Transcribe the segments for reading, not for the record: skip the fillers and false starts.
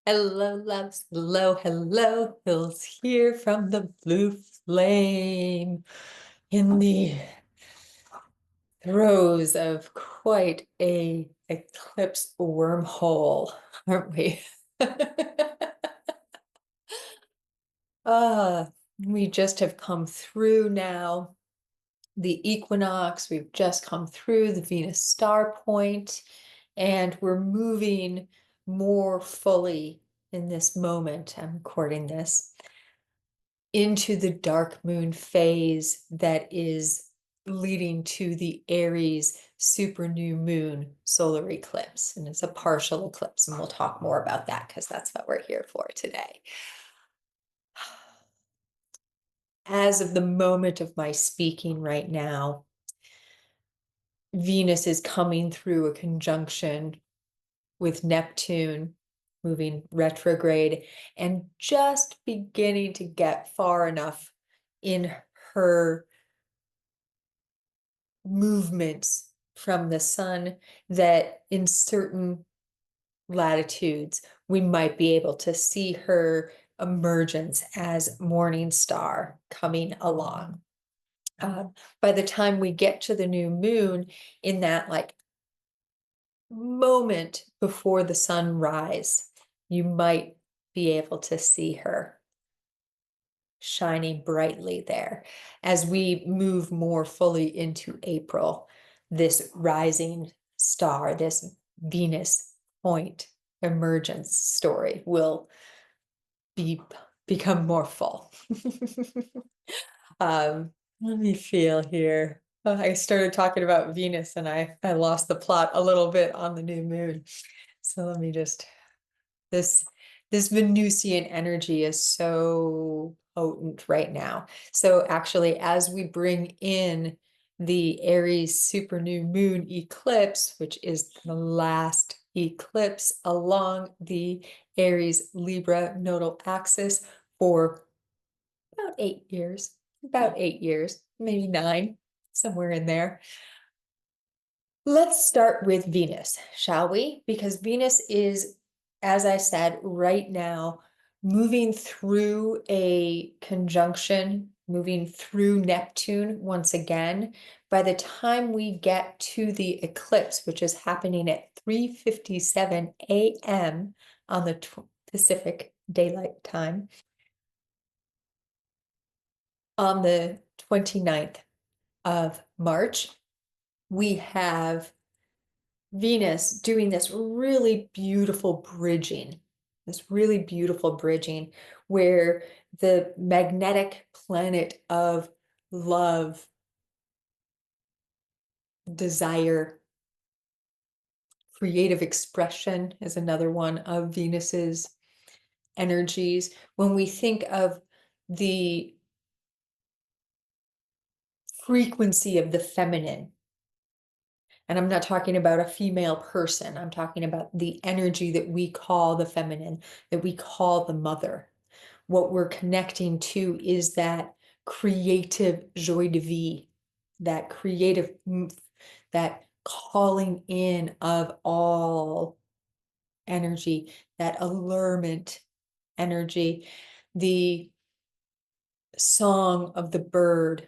Hello, loves. Hello, hello. Hills here from the blue flame in the throes of quite a eclipse wormhole, aren't we? Ah, we just have come through now the equinox. We've just come through the Venus star point, and we're moving more fully in this moment. I'm recording this into the dark moon phase that is leading to the Aries super new moon solar eclipse. And it's a partial eclipse, and we'll talk more about that because that's what we're here for today. As of the moment of my speaking right now, Venus is coming through a conjunction with Neptune, moving retrograde, and just beginning to get far enough in her movements from the sun that in certain latitudes we might be able to see her emergence as morning star coming along. By the time we get to the new moon, in that like moment before the sunrise, you might be able to see her shining brightly there. As we move more fully into April, this rising star, this Venus point emergence story will become more full. Let me feel here. I started talking about Venus and I lost the plot a little bit on the new moon. So let me just, this Venusian energy is so potent right now. So actually, as we bring in the Aries super new moon eclipse, which is the last eclipse along the Aries Libra nodal axis for about 8 years, maybe 9, somewhere in there. Let's start with Venus, shall we? Because Venus is, as I said, right now moving through a conjunction, moving through Neptune once again. By the time we get to the eclipse, which is happening at 3:57 a.m. on the Pacific Daylight Time, on the 29th of March, we have Venus doing this really beautiful bridging where the magnetic planet of love, desire, creative expression is another one of Venus's energies. When we think of the frequency of the feminine, and I'm not talking about a female person, I'm talking about the energy that we call the feminine, that we call the mother. What we're connecting to is that creative joie de vivre, that creative oomph, that calling in of all energy, that allurement energy, the song of the bird,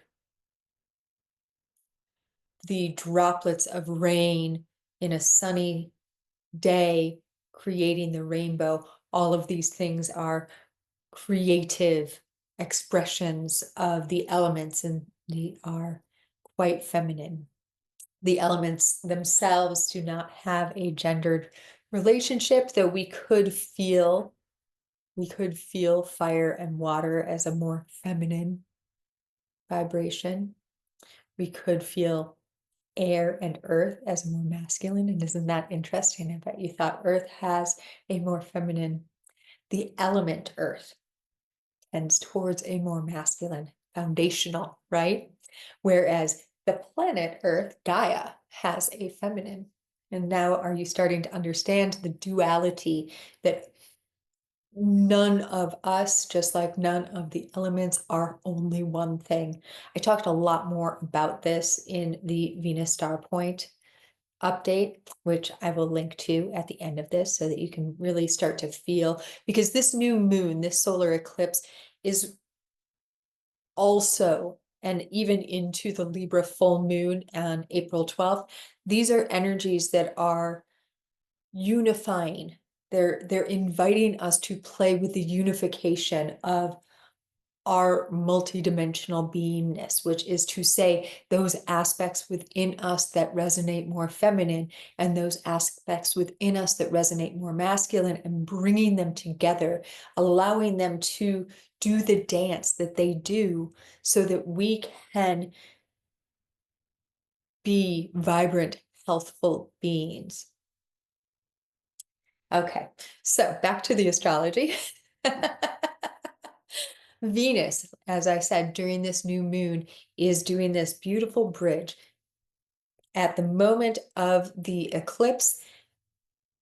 the droplets of rain in a sunny day, creating the rainbow. All of these things are creative expressions of the elements, and they are quite feminine. The elements themselves do not have a gendered relationship, though we could feel fire and water as a more feminine vibration. We could feel air and earth as more masculine. And isn't that interesting? I bet you thought earth has a more feminine, the element earth tends towards a more masculine, foundational, right? Whereas the planet earth, Gaia, has a feminine. And now are you starting to understand the duality that none of us, just like none of the elements, are only one thing? I talked a lot more about this in the Venus Star Point update, which I will link to at the end of this so that you can really start to feel, because this new moon, this solar eclipse, is also, and even into the Libra full moon on April 12th, these are energies that are unifying. They're inviting us to play with the unification of our multidimensional beingness, which is to say those aspects within us that resonate more feminine and those aspects within us that resonate more masculine, and bringing them together, allowing them to do the dance that they do so that we can be vibrant, healthful beings. Okay, so back to the astrology. Venus, as I said, during this new moon, is doing this beautiful bridge at the moment of the eclipse,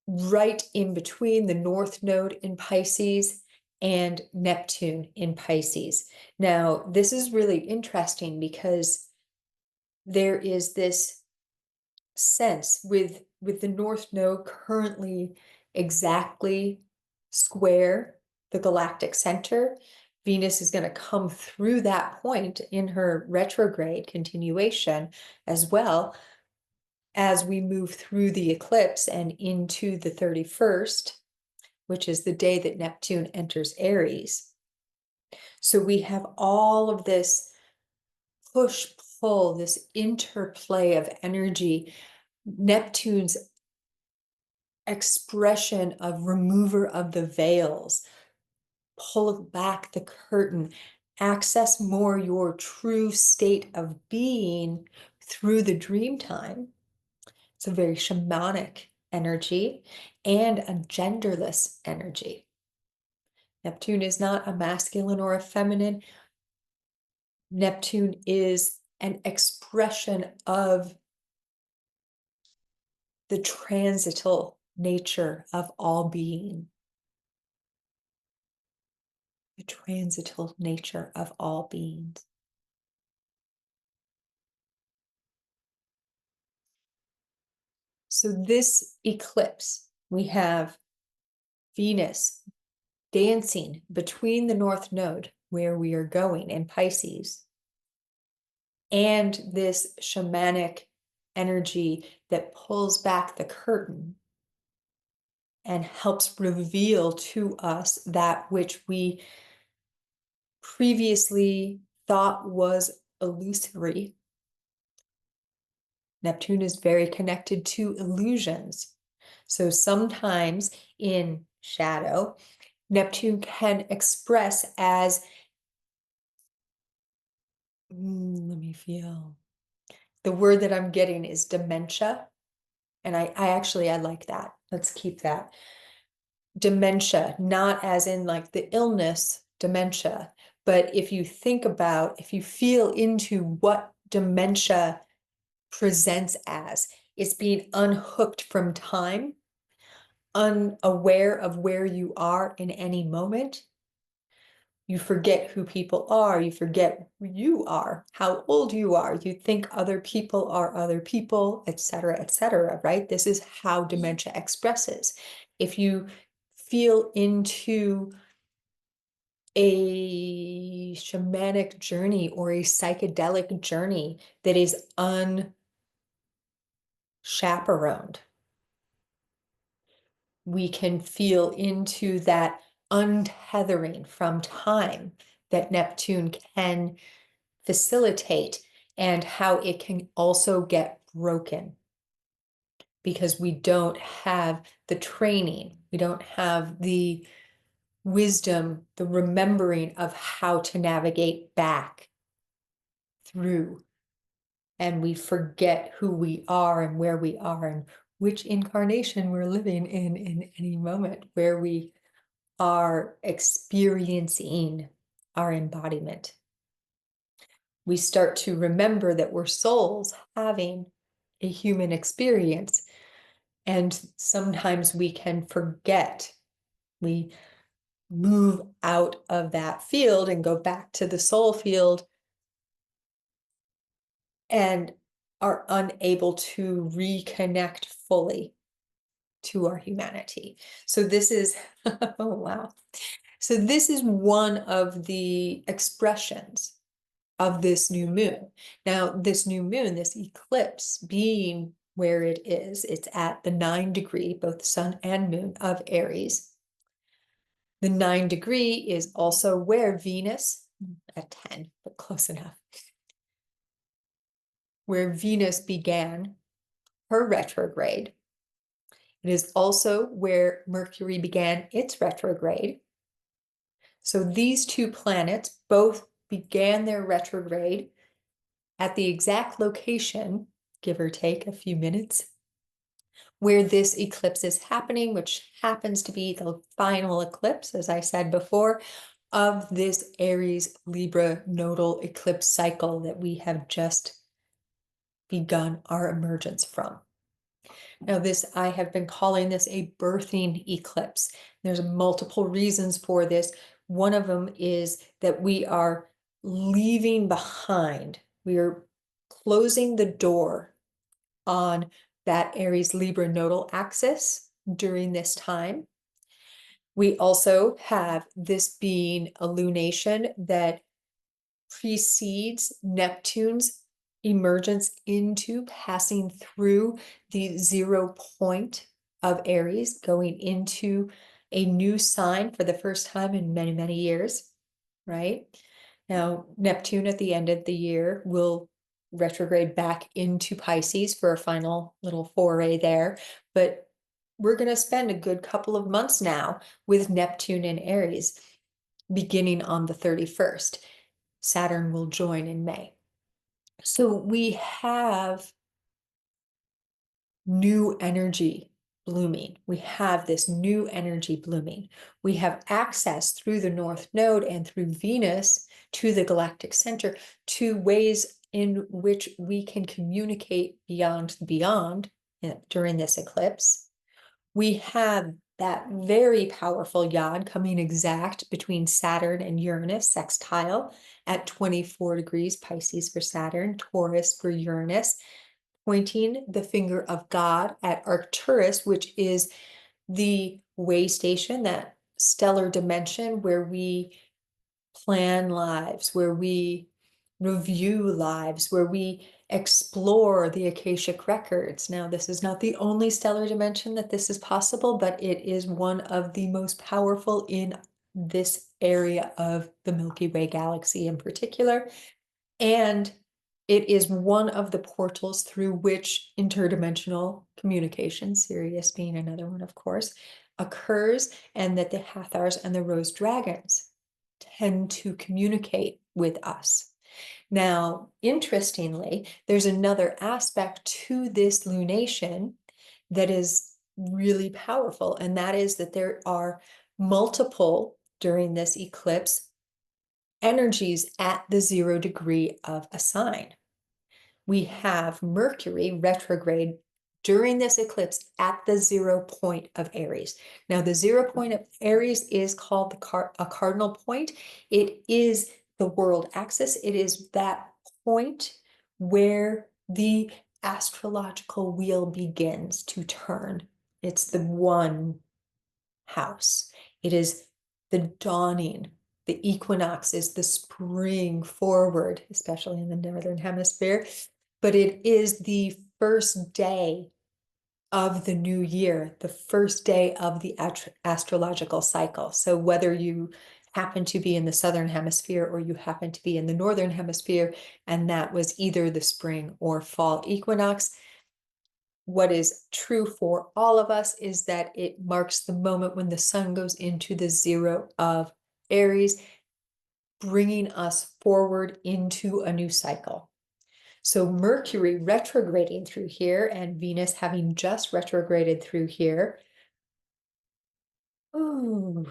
right in between the North Node in Pisces and Neptune in Pisces. Now, this is really interesting because there is this sense with the North Node currently exactly square the galactic center. Venus is going to come through that point in her retrograde continuation as well as we move through the eclipse and into the 31st, which is the day that Neptune enters Aries. So we have all of this push pull, this interplay of energy. Neptune's expression of remover of the veils, pull back the curtain, access more your true state of being through the dream time. It's a very shamanic energy and a genderless energy. Neptune is not a masculine or a feminine. Neptune is an expression of the transital nature of all being. The transital nature of all beings. So this eclipse, we have Venus dancing between the North Node, where we are going in Pisces, and this shamanic energy that pulls back the curtain and helps reveal to us that which we previously thought was illusory. Neptune is very connected to illusions. So sometimes in shadow, Neptune can express as, let me feel, the word that I'm getting is dementia. And I like that. Let's keep that. Dementia, not as in like the illness dementia, but if you think about, if you feel into what dementia presents as, it's being unhooked from time, unaware of where you are in any moment. You forget who people are, you forget who you are, how old you are, you think other people are other people, etc., right? This is how dementia expresses. If you feel into a shamanic journey or a psychedelic journey that is unchaperoned, we can feel into that untethering from time that Neptune can facilitate, and how it can also get broken because we don't have the training, we don't have the wisdom, the remembering of how to navigate back through, and we forget who we are and where we are and which incarnation we're living in any moment, where we are experiencing our embodiment. We start to remember that we're souls having a human experience, and sometimes we can forget. We move out of that field and go back to the soul field, and are unable to reconnect fully to our humanity. So this is, oh wow. So this is one of the expressions of this new moon. Now, this new moon, this eclipse being where it is, it's at the 9 degree, both sun and moon of Aries. The 9 degree is also where Venus, at 10, but close enough, where Venus began her retrograde. It is also where Mercury began its retrograde. So these two planets both began their retrograde at the exact location, give or take a few minutes, where this eclipse is happening, which happens to be the final eclipse, as I said before, of this Aries Libra nodal eclipse cycle that we have just begun our emergence from. Now this, I have been calling this a birthing eclipse. There's multiple reasons for this. One of them is that we are leaving behind, we are closing the door on that Aries Libra nodal axis during this time. We also have this being a lunation that precedes Neptune's emergence into passing through the 0 point of Aries, going into a new sign for the first time in many, many years, right? Now, Neptune at the end of the year will retrograde back into Pisces for a final little foray there, but we're going to spend a good couple of months now with Neptune in Aries, beginning on the 31st. Saturn will join in May. So we have new energy blooming. We have this new energy blooming. We have access through the North Node and through Venus to the Galactic Center, to ways in which we can communicate beyond the beyond during this eclipse. We have that very powerful yod coming exact between Saturn and Uranus, sextile at 24 degrees, Pisces for Saturn, Taurus for Uranus, pointing the finger of God at Arcturus, which is the way station, that stellar dimension where we plan lives, where we review lives, where we explore the Akashic records. Now, this is not the only stellar dimension that this is possible, but it is one of the most powerful in this area of the Milky Way galaxy in particular. And it is one of the portals through which interdimensional communication, Sirius being another one, of course, occurs, and that the Hathors and the Rose Dragons tend to communicate with us. Now, interestingly, there's another aspect to this lunation that is really powerful, and that is that there are multiple, during this eclipse, energies at the 0 degree of a sign. We have Mercury retrograde during this eclipse at the 0 point of Aries. Now, the 0 point of Aries is called a cardinal point. It is the world axis. It is that point where the astrological wheel begins to turn. It's the one house. It is the dawning. The equinox is the spring forward, especially in the northern hemisphere, but it is the first day of the new year, the first day of the astrological cycle. So whether you happen to be in the southern hemisphere or you happen to be in the northern hemisphere, and that was either the spring or fall equinox, what is true for all of us is that it marks the moment when the sun goes into the 0 of Aries, bringing us forward into a new cycle. So Mercury retrograding through here and Venus having just retrograded through here. Ooh,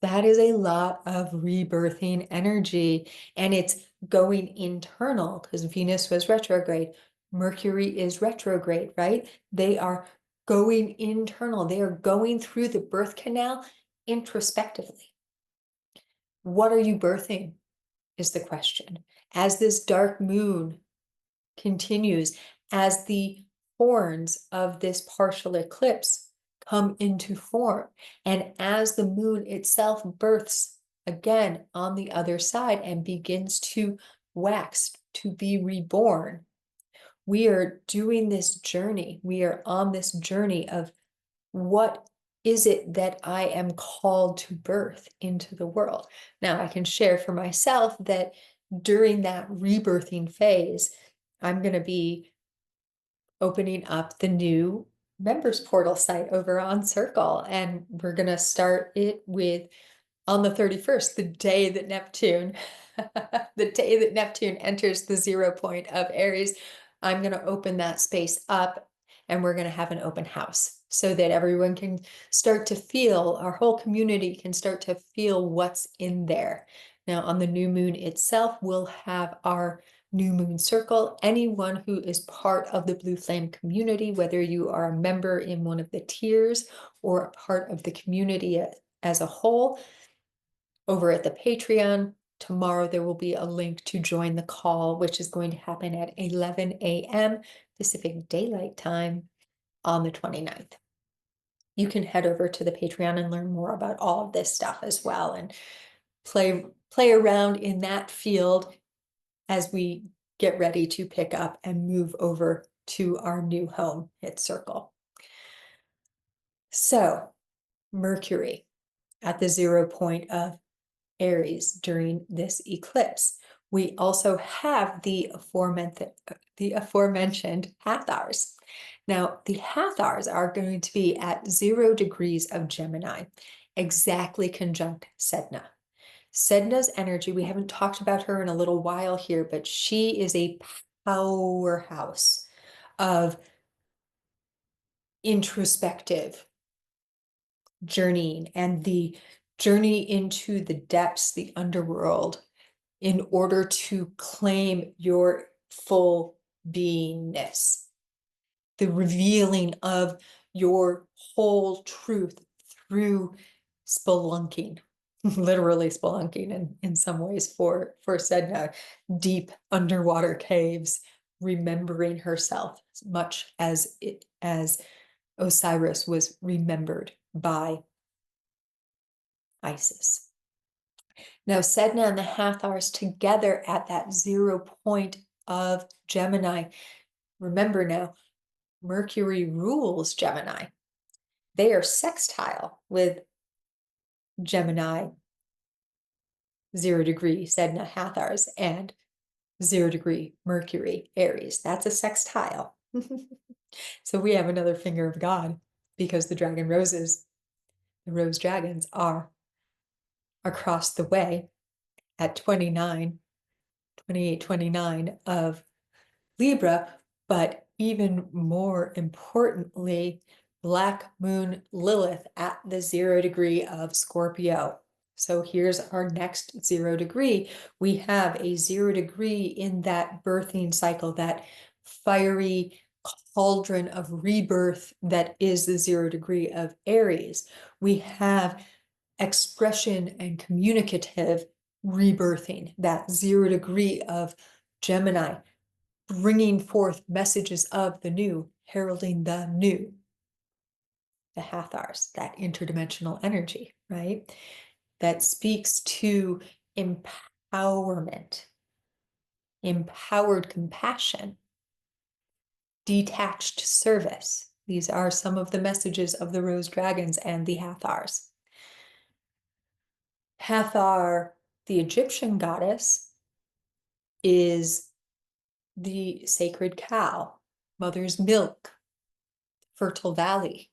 that is a lot of rebirthing energy, and it's going internal because Venus was retrograde. Mercury is retrograde, right? They are going internal. They are going through the birth canal introspectively. What are you birthing is the question. As this dark moon continues as the horns of this partial eclipse come into form, and as the moon itself births again on the other side and begins to wax, to be reborn. We are doing this journey. We are on this journey of what is it that I am called to birth into the world? Now, I can share for myself that during that rebirthing phase, I'm going to be opening up the new members portal site over on Circle, and we're going to start it with on the 31st, the day that Neptune, the day that Neptune enters the 0 point of Aries. I'm going to open that space up, and we're going to have an open house so that everyone can start to feel, our whole community can start to feel what's in there. Now, on the new moon itself, we'll have our new moon circle. Anyone who is part of the Blue Flame community, whether you are a member in one of the tiers or a part of the community as a whole, over at the Patreon, tomorrow there will be a link to join the call, which is going to happen at 11 a.m. Pacific Daylight Time on the 29th. You can head over to the Patreon and learn more about all of this stuff as well, and play around in that field as we get ready to pick up and move over to our new home at Circle. So, Mercury at the 0 point of Aries during this eclipse. We also have the aforementioned Hathors. Now, the Hathors are going to be at 0 degrees of Gemini, exactly conjunct Sedna. Sedna's energy, we haven't talked about her in a little while here, but she is a powerhouse of introspective journeying and the journey into the depths, the underworld, in order to claim your full beingness, the revealing of your whole truth through spelunking, literally spelunking in some ways for Sedna, deep underwater caves, remembering herself, much as Osiris was remembered by Isis. Now, Sedna and the Hathors together at that 0 point of Gemini. Remember now, Mercury rules Gemini. They are sextile with Gemini, 0 degree Sedna Hathors, and 0 degree Mercury Aries. That's a sextile. So we have another finger of God, because the dragon roses, the rose dragons, are across the way at 28, 29 of Libra, but even more importantly, Black Moon Lilith at the 0 degree of Scorpio. So here's our next 0 degree. We have a 0 degree in that birthing cycle, that fiery cauldron of rebirth that is the 0 degree of Aries. We have expression and communicative rebirthing, that 0 degree of Gemini, bringing forth messages of the new, heralding the new, the Hathors, that interdimensional energy, right? That speaks to empowerment, empowered compassion, detached service. These are some of the messages of the rose dragons and the Hathors. Hathor, the Egyptian goddess, is the sacred cow, mother's milk, fertile valley.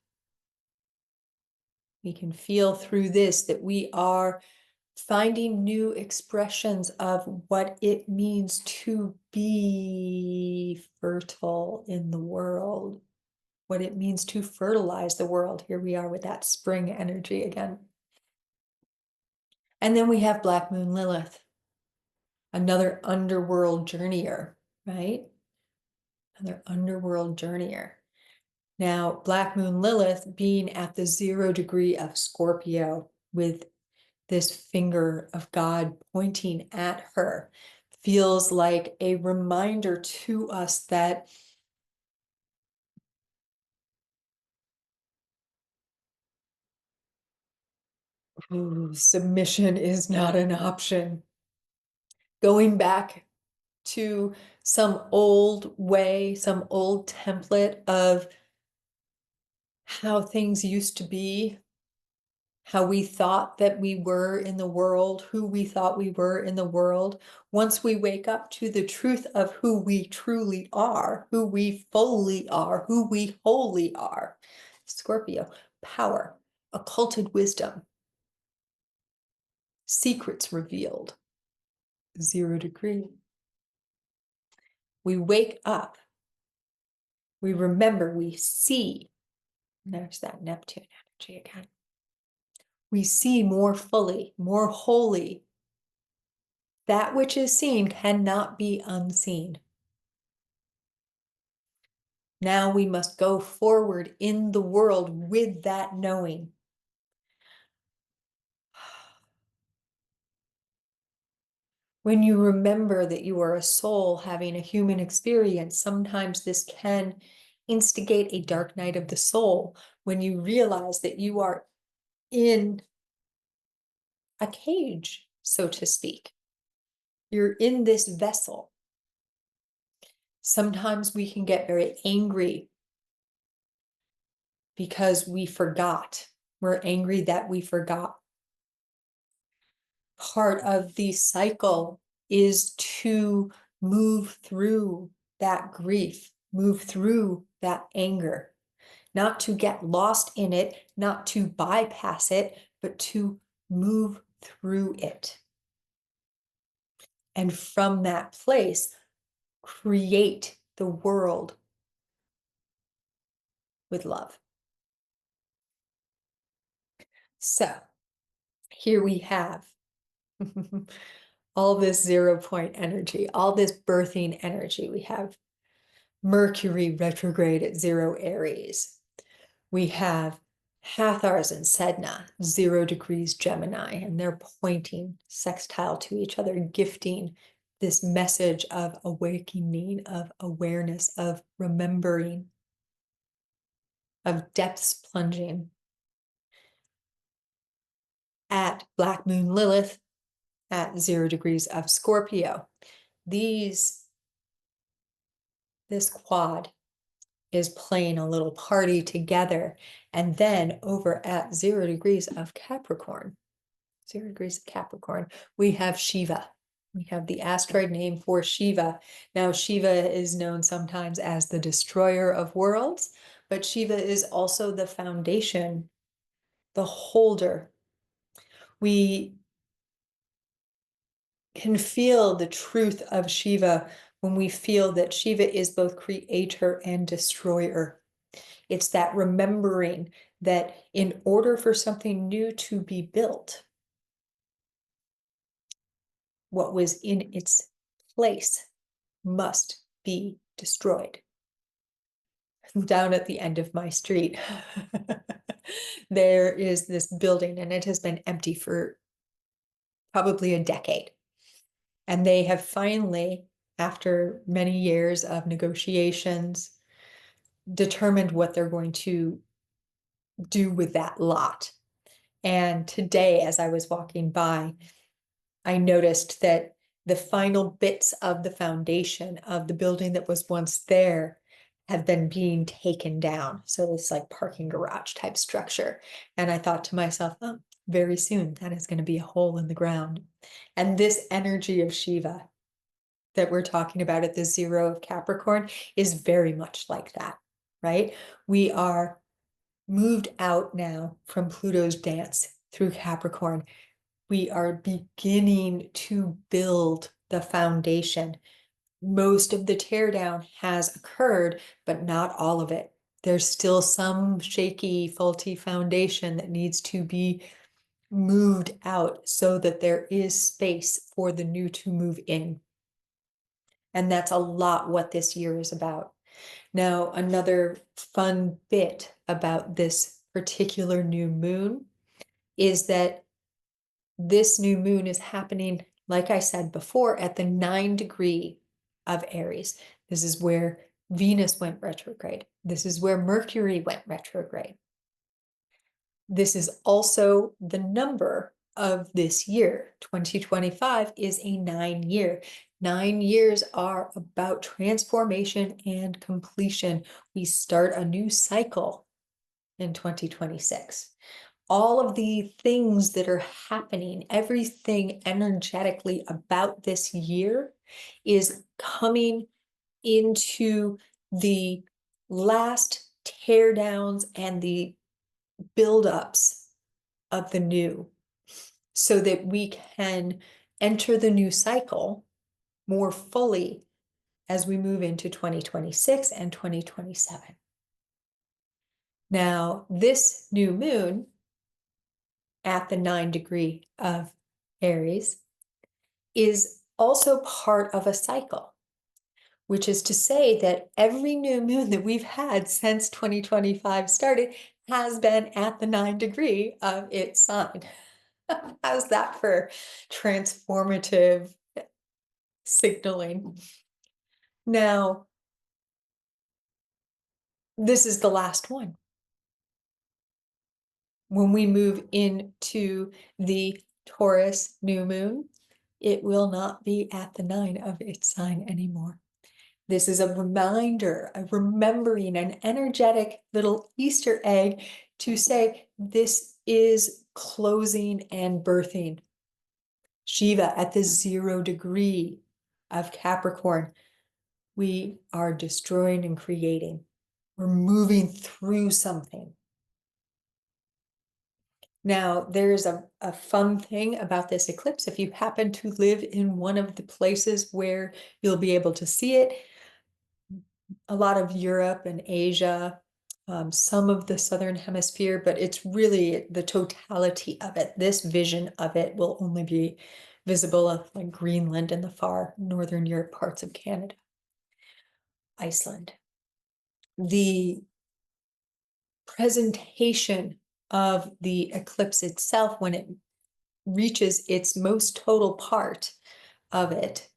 We can feel through this that we are finding new expressions of what it means to be fertile in the world, what it means to fertilize the world. Here we are with that spring energy again. And then we have Black Moon Lilith, another underworld journeyer, right? Another underworld journeyer. Now, Black Moon Lilith being at the 0 degree of Scorpio, with this finger of God pointing at her, feels like a reminder to us that submission is not an option. Going back to some old way, some old template of how things used to be, how we thought that we were in the world, who we thought we were in the world. Once we wake up to the truth of who we truly are, who we fully are, who we wholly are. Scorpio, power, occulted wisdom, secrets revealed, 0 degree. We wake up, we remember, we see. There's that Neptune energy again. We see more fully, more wholly. That which is seen cannot be unseen. Now we must go forward in the world with that knowing. When you remember that you are a soul having a human experience, sometimes this can instigate a dark night of the soul when you realize that you are in a cage, so to speak. You're in this vessel. Sometimes we can get very angry because we forgot. We're angry that we forgot. Part of the cycle is to move through that grief, move through that anger, not to get lost in it, not to bypass it, but to move through it. And from that place, create the world with love. So here we have all this 0 point energy, all this birthing energy. We have Mercury retrograde at 0 Aries. We have Hathors and Sedna, 0 degrees Gemini, and they're pointing sextile to each other, gifting this message of awakening, of awareness, of remembering, of depths plunging. At Black Moon Lilith, at 0 degrees of Scorpio. This quad is playing a little party together. And then over at 0 degrees of Capricorn, 0 degrees of Capricorn, we have Shiva. We have the asteroid name for Shiva. Now, Shiva is known sometimes as the destroyer of worlds, but Shiva is also the foundation, the holder. We can feel the truth of Shiva when we feel that Shiva is both creator and destroyer. It's that remembering that in order for something new to be built, what was in its place must be destroyed. Down at the end of my street, there is this building, and it has been empty for probably a decade. And they have finally, after many years of negotiations, determined what they're going to do with that lot. And today, as I was walking by, I noticed that the final bits of the foundation of the building that was once there have been being taken down. So it's like parking garage type structure. And I thought to myself, oh, very soon that is going to be a hole in the ground. And this energy of Shiva that we're talking about at the 0 of Capricorn is very much like that, right? We are moved out now from Pluto's dance through Capricorn. We are beginning to build the foundation. Most of the teardown has occurred, but not all of it. There's still some shaky, faulty foundation that needs to be moved out so that there is space for the new to move in. And that's a lot what this year is about. Now, another fun bit about this particular new moon is that this new moon is happening like I said before, at the 9 degree of Aries. This is where Venus went retrograde. This is where Mercury went retrograde. This is also the number of this year. 2025 is a 9 year. 9 years are about transformation and completion. We start a new cycle in 2026. All of the things that are happening, everything energetically about this year is coming into the last teardowns and the buildups of the new, so that we can enter the new cycle more fully as we move into 2026 and 2027. Now, this new moon at the 9 degree of Aries is also part of a cycle, which is to say that every new moon that we've had since 2025 started has been at the 9 degree of its sign. How's that for transformative signaling? Now, this is the last one. When we move into the Taurus new moon, it will not be at the 9 of its sign anymore. This is a reminder, a remembering, an energetic little Easter egg to say this is closing and birthing. Shiva at the 0 degree of Capricorn, we are destroying and creating. We're moving through something. Now, there's a fun thing about this eclipse. If you happen to live in one of the places where you'll be able to see it, a lot of Europe and Asia, some of the Southern Hemisphere, but it's really the totality of it. This vision of it will only be visible like Greenland and the far Northern Europe parts of Canada, Iceland. The presentation of the eclipse itself, when it reaches its most total part of it,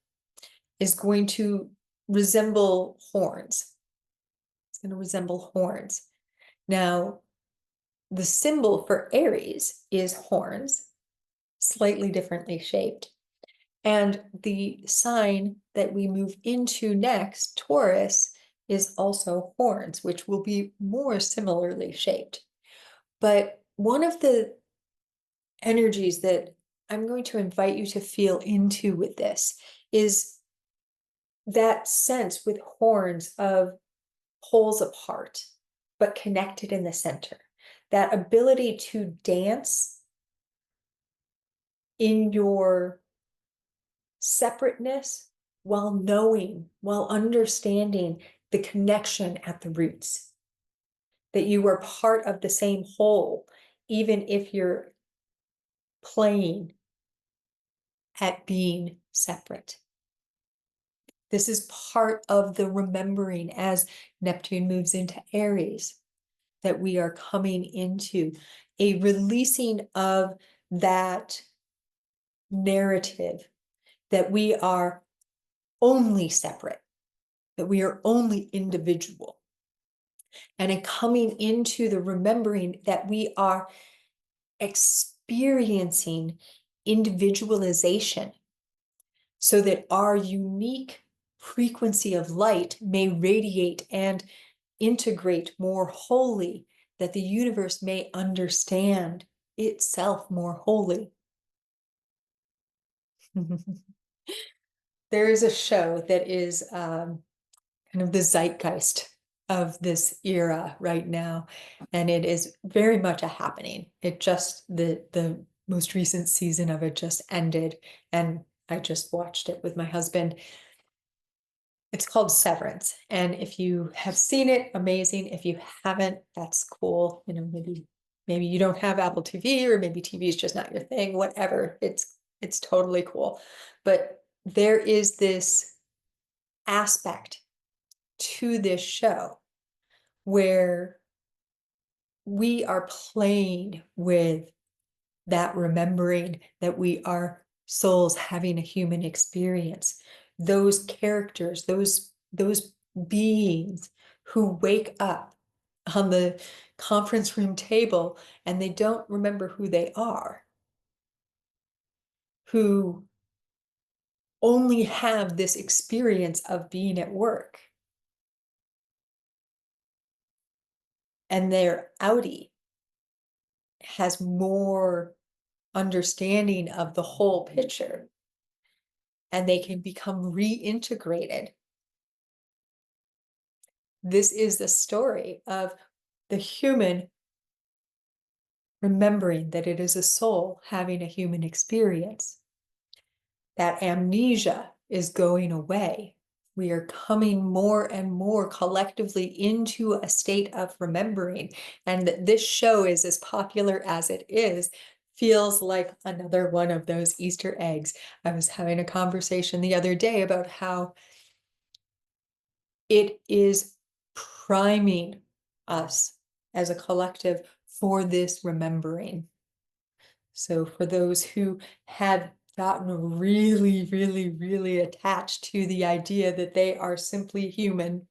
is going to resemble horns. It's going to resemble horns. Now, the symbol for Aries is horns, slightly differently shaped. And the sign that we move into next, Taurus, is also horns, which will be more similarly shaped. But one of the energies that I'm going to invite you to feel into with this is that sense with horns of poles apart, but connected in the center. That ability to dance in your separateness while knowing, while understanding the connection at the roots. That you are part of the same whole, even if you're playing at being separate. This is part of the remembering as Neptune moves into Aries, that we are coming into a releasing of that narrative that we are only separate, that we are only individual, and a coming into the remembering that we are experiencing individualization so that our unique frequency of light may radiate and integrate more wholly, that the universe may understand itself more wholly. There is a show that is kind of the zeitgeist of this era right now, and it is very much a happening. It just, the most recent season of it just ended, and I just watched it with my husband. It's called Severance, and if you have seen it, amazing. If you haven't, that's cool. You know, maybe you don't have Apple TV, or maybe TV is just not your thing, whatever. It's totally cool. But there is this aspect to this show where we are playing with that remembering that we are souls having a human experience, those characters, those beings who wake up on the conference room table and they don't remember who they are, who only have this experience of being at work, and their outie has more understanding of the whole picture, and they can become reintegrated. This is the story of the human remembering that it is a soul having a human experience. That amnesia is going away. We are coming more and more collectively into a state of remembering. And that this show is as popular as it is, feels like another one of those Easter eggs. I was having a conversation the other day about how it is priming us as a collective for this remembering. So for those who have gotten really, really, really attached to the idea that they are simply human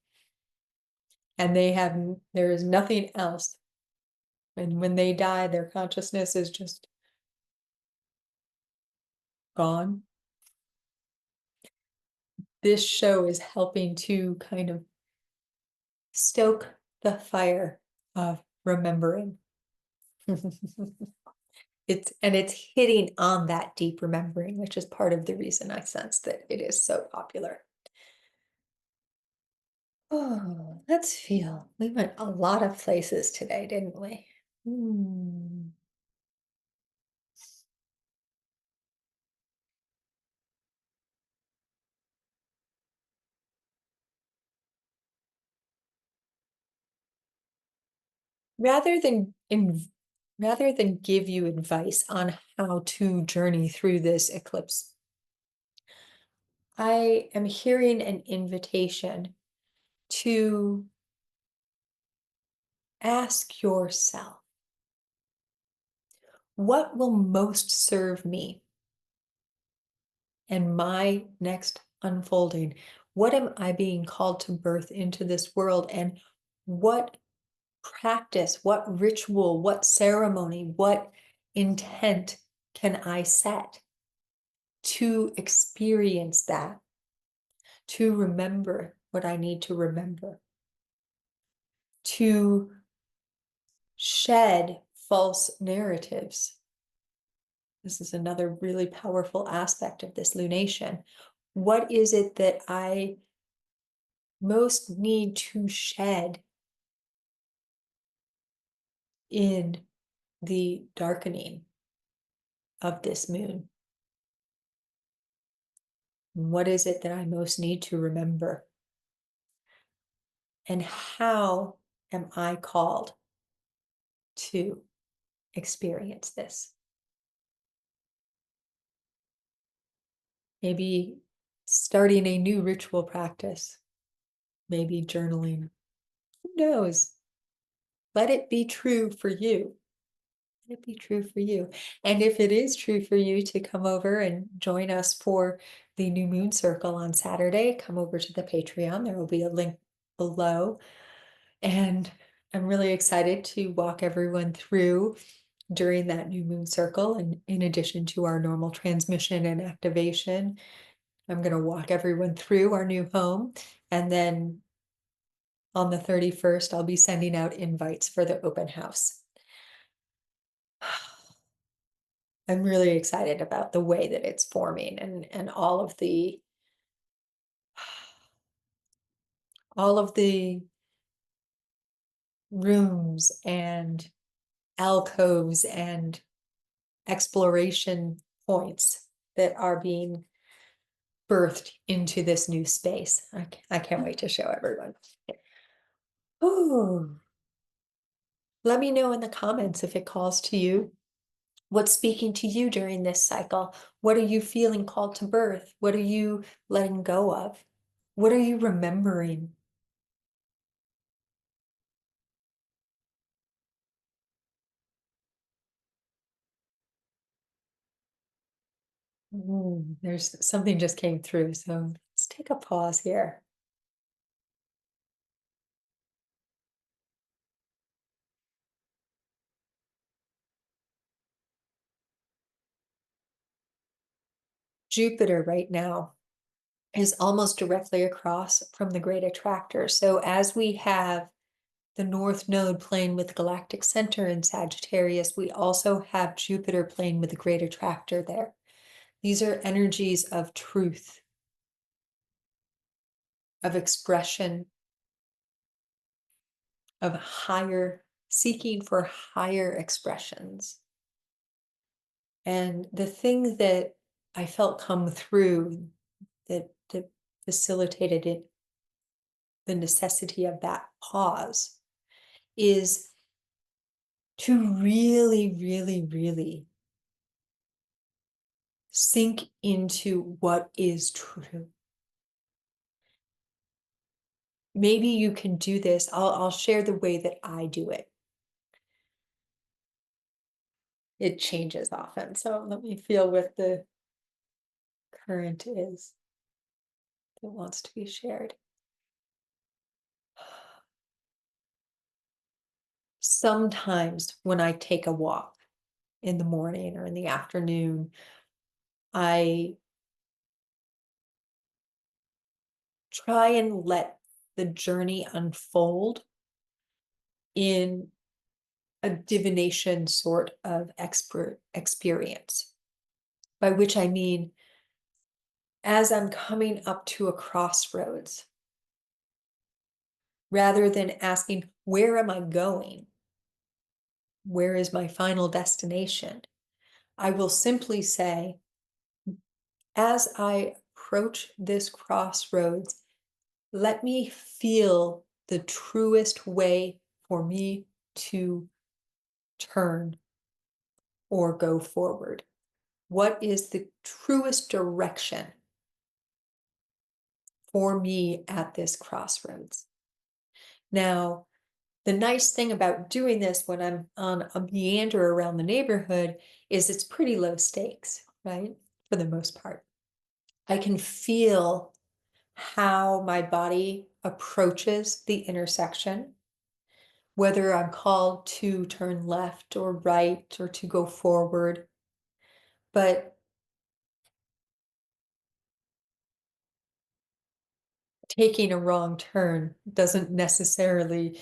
and there is nothing else, and when they die, their consciousness is just gone. This show is helping to kind of stoke the fire of remembering. It's hitting on that deep remembering, which is part of the reason I sense that it is so popular. Oh, let's feel. We went a lot of places today, didn't we? Hmm. Rather than rather than give you advice on how to journey through this eclipse, I am hearing an invitation to ask yourself, what will most serve me and my next unfolding? What am I being called to birth into this world? And what practice, what ritual, what ceremony, what intent can I set to experience that, to remember what I need to remember, to shed false narratives? This is another really powerful aspect of this lunation. What is it that I most need to shed in the darkening of this moon? What is it that I most need to remember? And how am I called to experience this? Maybe starting a new ritual practice, maybe journaling. Who knows? Let it be true for you. Let it be true for you. And if it is true for you to come over and join us for the New Moon Circle on Saturday, come over to the Patreon. There will be a link below. And I'm really excited to walk everyone through during that New Moon Circle. And in addition to our normal transmission and activation, I'm going to walk everyone through our new home. And then on the 31st, I'll be sending out invites for the open house. I'm really excited about the way that it's forming and all of the rooms and alcoves and exploration points that are being birthed into this new space. I can't wait to show everyone. Oh, let me know in the comments if it calls to you. What's speaking to you during this cycle? What are you feeling called to birth? What are you letting go of? What are you remembering? There's something just came through, so let's take a pause here. Jupiter right now is almost directly across from the Great Attractor. So as we have the North Node playing with the Galactic Center in Sagittarius, we also have Jupiter playing with the Great Attractor there. These are energies of truth, of expression, of higher, seeking for higher expressions. And the thing that I felt come through that facilitated it, the necessity of that pause, is to really, really, really sink into what is true. Maybe you can do this. I'll share the way that I do it. It changes often. So let me feel what the current is that wants to be shared. Sometimes when I take a walk in the morning or in the afternoon, I try and let the journey unfold in a divination sort of expert experience, by which I mean, as I'm coming up to a crossroads, rather than asking, where am I going? Where is my final destination? I will simply say, as I approach this crossroads, let me feel the truest way for me to turn or go forward. What is the truest direction for me at this crossroads? Now, the nice thing about doing this when I'm on a meander around the neighborhood is it's pretty low stakes, right? For the most part. I can feel how my body approaches the intersection, whether I'm called to turn left or right or to go forward. But taking a wrong turn doesn't necessarily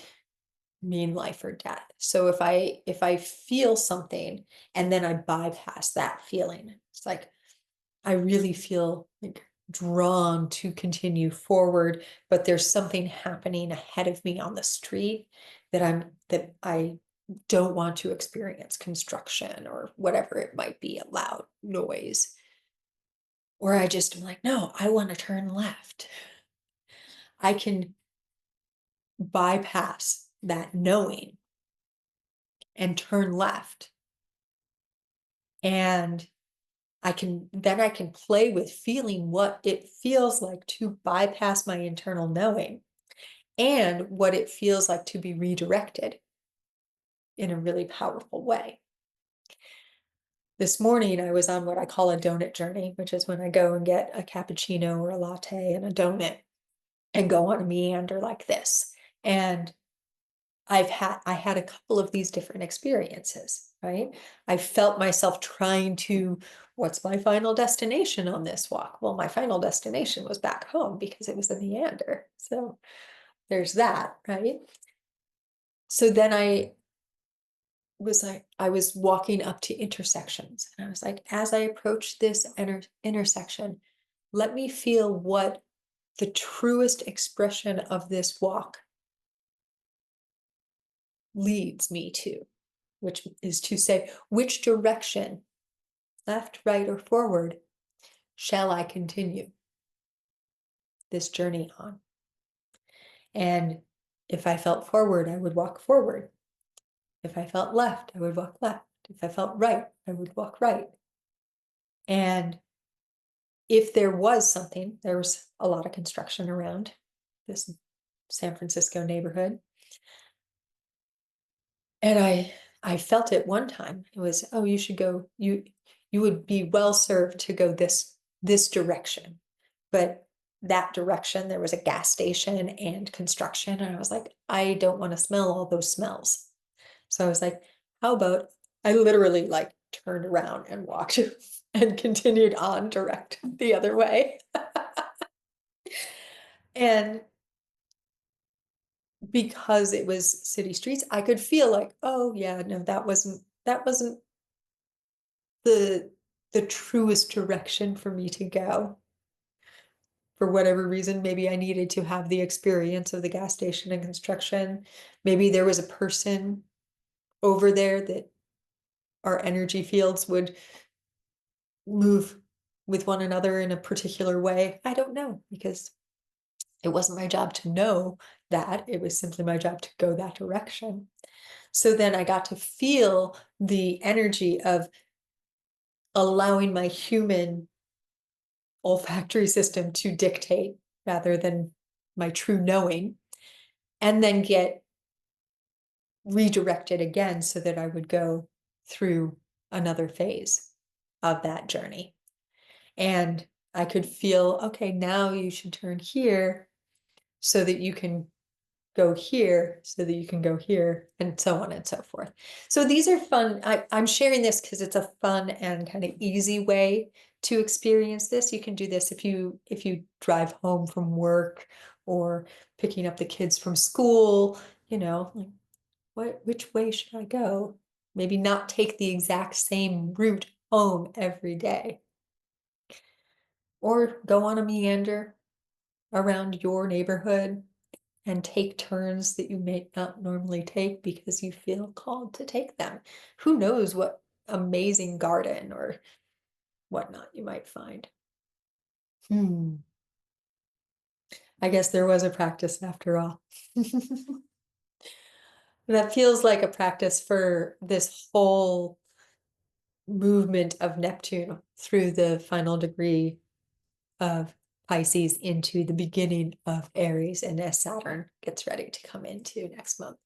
mean life or death. So if I feel something and then I bypass that feeling, it's like I really feel like drawn to continue forward, but there's something happening ahead of me on the street that I don't want to experience, construction or whatever it might be, a loud noise. Or I just am like, no, I want to turn left. I can bypass that knowing and turn left. And I can play with feeling what it feels like to bypass my internal knowing and what it feels like to be redirected in a really powerful way. This morning, I was on what I call a donut journey, which is when I go and get a cappuccino or a latte and a donut and go on a meander like this. And I had a couple of these different experiences, right? I felt myself trying to, what's my final destination on this walk? Well, my final destination was back home because it was a meander. So there's that, right? So then I was walking up to intersections and I was like, as I approach this intersection, let me feel what the truest expression of this walk leads me to, which is to say, which direction, left, right, or forward, shall I continue this journey on? And if I felt forward, I would walk forward. If I felt left, I would walk left. If I felt right, I would walk right. And if there was something, there was a lot of construction around this San Francisco neighborhood. And I felt it one time. It was, oh, you should go, you would be well served to go this direction. But that direction, there was a gas station and construction. And I was like, I don't want to smell all those smells. So I was like, how about I literally like turned around and walked and continued on direct the other way. And because it was city streets, I could feel like, oh yeah, no, that wasn't the truest direction for me to go. For whatever reason, maybe I needed to have the experience of the gas station and construction. Maybe there was a person over there that our energy fields would move with one another in a particular way. I don't know, because it wasn't my job to know that. It was simply my job to go that direction. So then I got to feel the energy of allowing my human olfactory system to dictate rather than my true knowing, and then get redirected again so that I would go through another phase of that journey. And I could feel, okay, now you should turn here so that you can go here, so that you can go here, and so on and so forth. So these are fun. I'm sharing this because it's a fun and kind of easy way to experience this. You can do this if you drive home from work or picking up the kids from school, like which way should I go? Maybe not take the exact same route home every day. Or go on a meander around your neighborhood and take turns that you may not normally take because you feel called to take them. Who knows what amazing garden or whatnot you might find. I guess there was a practice after all. That feels like a practice for this whole movement of Neptune through the final degree of Pisces into the beginning of Aries, and as Saturn gets ready to come into next month.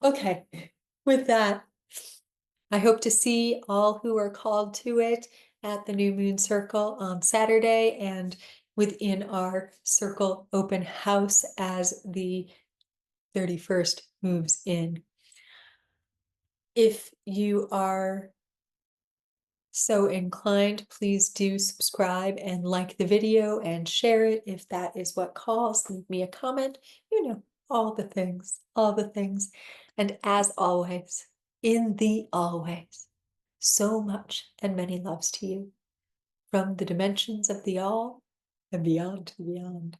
Okay, with that, I hope to see all who are called to it at the New Moon Circle on Saturday and within our circle open house as the 31st moves in. If you are so inclined, please do subscribe and like the video and share it if that is what calls. Leave me a comment, all the things, all the things. And as always, in the always, so much and many loves to you from the dimensions of the all and beyond to beyond.